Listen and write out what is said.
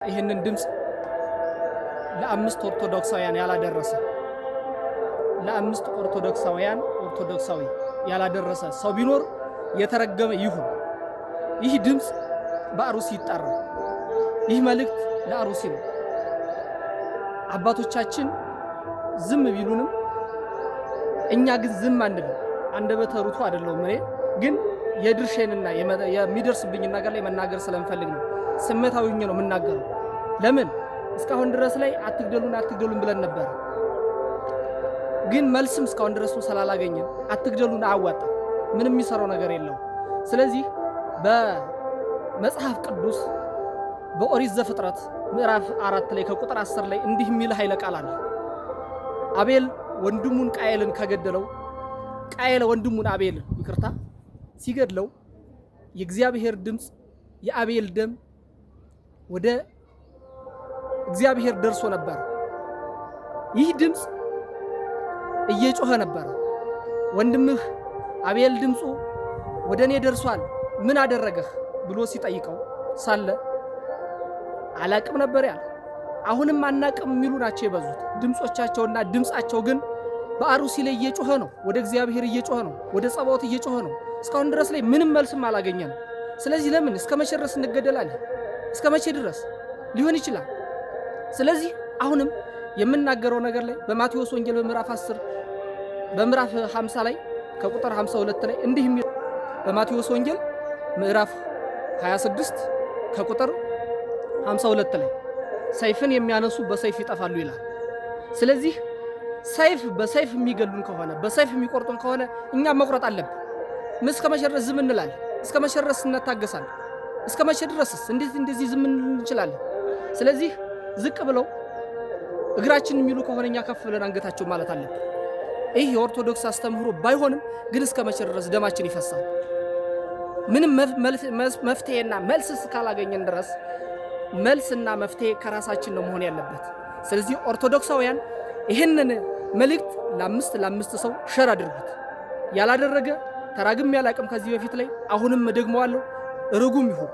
ይህንን ድምጽ ለአምስት ኦርቶዶክሳውያን ያላደረሰ ለአምስት ኦርቶዶክሳዊ ያላደረሰ ሰው ቢኖር የተረገመ ይሁን። ይህ ድምጽ በአሩሲ ይጣራል። ይህ መልእክት ለአሩሲ ነው። አባቶቻችን ዝም ቢሉንም እኛ ግን ዝም አንልም። አንደበተ ርቱዕ አይደለሁም። እኔ ግን የድርሼንና የሚደርስብኝ ነገር ላይ መናገር ስለምፈልግ ነው። ስሜታዊ ሆኜ ነው የምናገረው። ለምን እስካሁን ድረስ ላይ አትግደሉን ብለን ነበር። ግን መልስም እስካሁን ድረስ ስላላገኘን አትግደሉን አያዋጣ ምንም የሚሰራው ነገር የለው። ስለዚህ በመጽሐፍ ቅዱስ በኦሪት ዘፍጥረት ምዕራፍ 4 ላይ ከቁጥር 10 ላይ እንዲህ የሚል ኃይለ ቃል አለ። አቤል ወንድሙን ቃየልን ከገደለው ቃየል ወንድሙን አቤልን ሲገድለው የእግዚአብሔር ድምጽ የአቤል ደም ወደ እግዚአብሔር ደርሶ ነበር። ይህ ድምጽ እየጮኸ ነበር። ወንድምህ አቤል ድምጹ ወደ እኔ ደርሷል፣ ምን አደረገህ ብሎ ሲጠይቀው ሳለ አላቅም ነበር ያለ። አሁንም አናቅም የሚሉ ናቸው የበዙት። ድምጾቻቸውና ድምጻቸው ግን በአሩሲ ላይ እየጮኸ ነው። ወደ እግዚአብሔር እየጮኸ ነው። ወደ ጸባዖት እየጮኸ ነው። እስካሁን ድረስ ላይ ምንም መልስም አላገኘንም። ስለዚህ ለምን እስከ መቼ ድረስ እንገደላለን? እስከ መቼ ድረስ ሊሆን ይችላል? ስለዚህ አሁንም የምናገረው ነገር ላይ በማቴዎስ ወንጌል በምዕራፍ 50 ላይ ከቁጥር 52 ላይ እንዲህ የሚል በማቴዎስ ወንጌል ምዕራፍ 26 ከቁጥር 52 ላይ ሰይፍን የሚያነሱ በሰይፍ ይጠፋሉ ይላል። ስለዚህ በሰይፍ የሚገሉን ከሆነ በሰይፍ የሚቆርጡን ከሆነ እኛ መቁረጥ አለብን። እስከ መቼ ድረስ ዝም እንላለን? እስከ መቼ ድረስ እንታገሳለን? እስከ መቼ ድረስስ እንደዚህ ዝም እንችላለን? ስለዚህ ዝቅ ብለው እግራችን የሚሉ ከሆነ እኛ ከፍ ብለን አንገታቸው ማለት አለብን። ይህ የኦርቶዶክስ አስተምህሮ ባይሆንም ግን እስከ መቼ ድረስ ደማችን ይፈሳል? ምንም መፍትሄና መልስ እስካላገኘን ድረስ መልስና መፍትሄ ከራሳችን ነው መሆን ያለበት። ስለዚህ ኦርቶዶክሳውያን ይህንን መልእክት ለአምስት ሰው ሸር አድርጉት። ያላደረገ ተራግም ያላቅም ከዚህ በፊት ላይ አሁንም ደግመዋለሁ፣ ርጉም ይሁን።